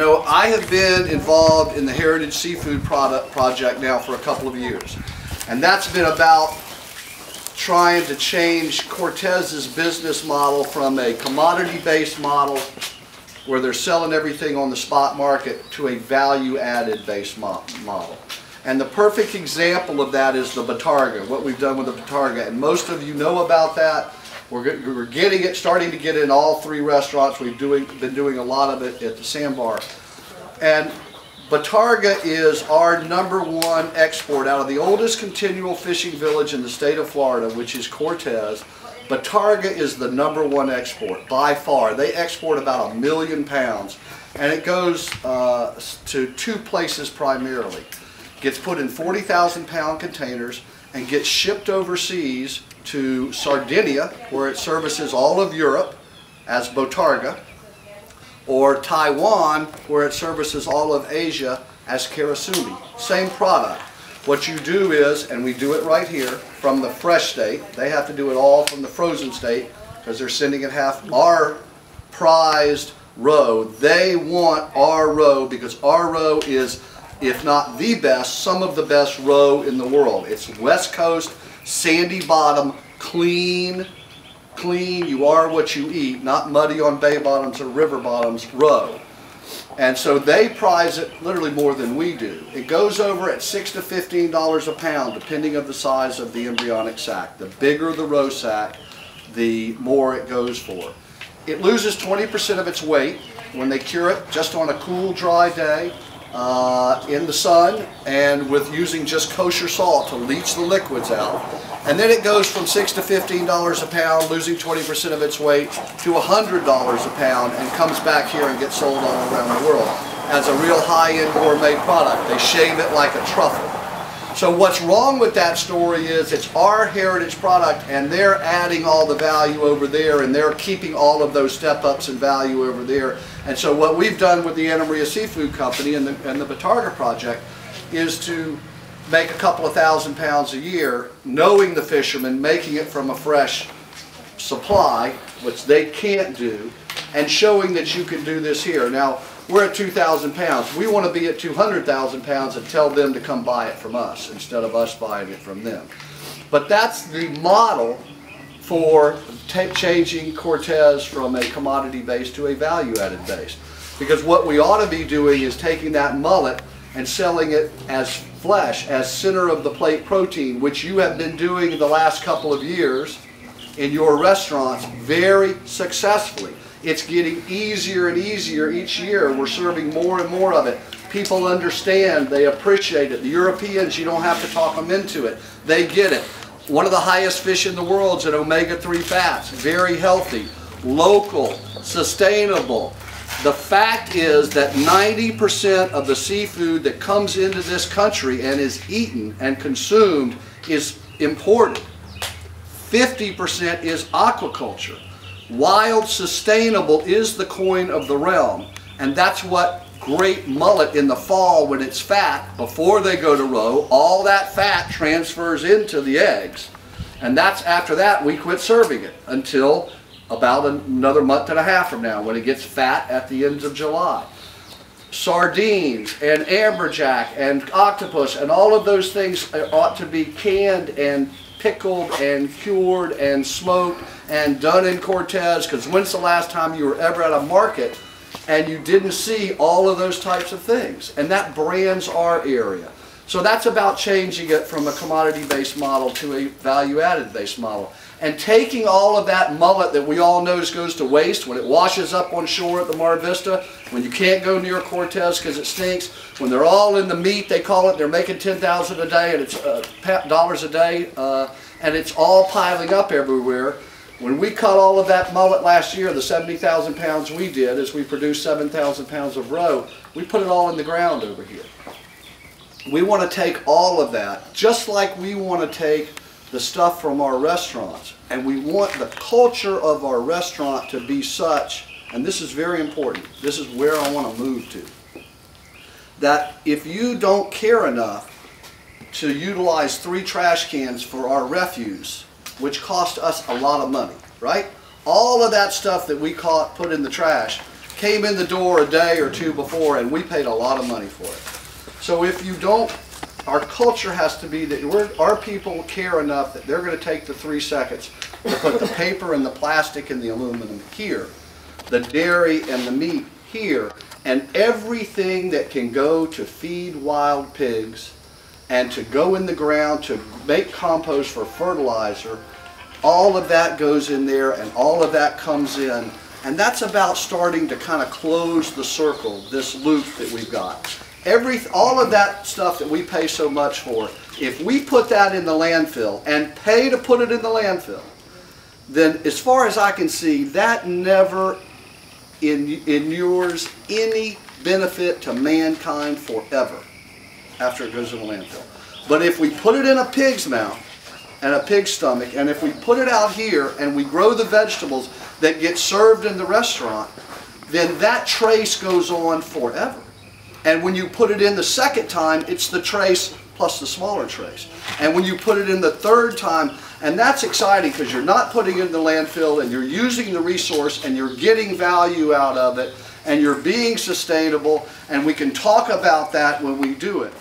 know, I have been involved in the Heritage Seafood Project now for a couple of years. And that's been about trying to change Cortez's business model from a commodity-based model where they're selling everything on the spot market to a value-added based model. And the perfect example of that is the Bottarga, what we've done with the Bottarga. And most of you know about that. We're getting it, starting to get in all 3 restaurants. We've been doing a lot of it at the Sandbar. And Bottarga is our #1 export out of the oldest continual fishing village in the state of Florida, which is Cortez. Bottarga is the #1 export by far. They export about 1 million pounds, and it goes to 2 places primarily. Gets put in 40,000-pound containers and gets shipped overseas to Sardinia, where it services all of Europe as Bottarga, or Taiwan, where it services all of Asia as Karasumi. Same product. What you do is, and we do it right here from the fresh state, they have to do it all from the frozen state because they're sending it half. Our prized roe, they want our roe because our roe is, if not the best, some of the best roe in the world. It's West Coast, sandy bottom, clean, you are what you eat, not muddy on bay bottoms or river bottoms roe. And so they prize it literally more than we do. It goes over at $6 to $15 a pound, depending on the size of the embryonic sac. The bigger the roe sac, the more it goes for. It loses 20% of its weight when they cure it just on a cool, dry day in the sun, and with using just kosher salt to leach the liquids out. And then it goes from $6 to $15 a pound, losing 20% of its weight, to $100 a pound, and comes back here and gets sold all around the world as a real high-end gourmet product. They shave it like a truffle. So what's wrong with that story is it's our heritage product, and they're adding all the value over there, and they're keeping all of those step-ups in value over there. And so what we've done with the Anna Maria Seafood Company and the Bottarga Project is to make a couple of thousand pounds a year, knowing the fishermen, making it from a fresh supply, which they can't do, and showing that you can do this here. Now, we're at 2,000 pounds. We want to be at 200,000 pounds and tell them to come buy it from us instead of us buying it from them. But that's the model for changing Cortez from a commodity base to a value-added base. Because what we ought to be doing is taking that mullet and selling it as flesh, as center of the plate protein, which you have been doing the last couple of years in your restaurants very successfully. It's getting easier and easier each year. We're serving more and more of it. People understand, they appreciate it. The Europeans, you don't have to talk them into it. They get it. One of the highest fish in the world is at omega-3 fats, very healthy, local, sustainable. The fact is that 90% of the seafood that comes into this country and is eaten and consumed is imported. 50% is aquaculture. Wild, sustainable is the coin of the realm, and that's what great mullet in the fall, when it's fat, before they go to roe, all that fat transfers into the eggs, and that's after that we quit serving it until about another month and a half from now, when it gets fat at the ends of July. Sardines and amberjack and octopus and all of those things ought to be canned and pickled and cured and smoked and done in Cortez, because when's the last time you were ever at a market and you didn't see all of those types of things? And that brands our area. So that's about changing it from a commodity-based model to a value-added based model. And taking all of that mullet that we all know goes to waste when it washes up on shore at the Mar Vista, when you can't go near Cortez because it stinks, when they're all in the meat, they call it, they're making $10,000 a day, and it's dollars a day, and it's all piling up everywhere. When we cut all of that mullet last year, the 70,000 pounds we did, as we produced 7,000 pounds of roe, we put it all in the ground over here. We want to take all of that, just like we want to take the stuff from our restaurants, and we want the culture of our restaurant to be such, and this is very important, this is where I want to move to, that if you don't care enough to utilize 3 trash cans for our refuse, which cost us a lot of money, right? All of that stuff that we put in the trash came in the door a day or two before, and we paid a lot of money for it. So if you don't, our culture has to be that our people care enough that they're going to take the 3 seconds to put the paper and the plastic and the aluminum here, the dairy and the meat here, and everything that can go to feed wild pigs and to go in the ground to make compost for fertilizer, all of that goes in there and all of that comes in. And that's about starting to kind of close the circle, this loop that we've got. All of that stuff that we pay so much for, if we put that in the landfill and pay to put it in the landfill, then as far as I can see, that never inures any benefit to mankind forever after it goes in the landfill. But if we put it in a pig's mouth and a pig's stomach, and if we put it out here and we grow the vegetables that get served in the restaurant, then that trace goes on forever. And when you put it in the second time, it's the trace plus the smaller trace. And when you put it in the third time, and that's exciting because you're not putting it in the landfill and you're using the resource and you're getting value out of it and you're being sustainable, and we can talk about that when we do it.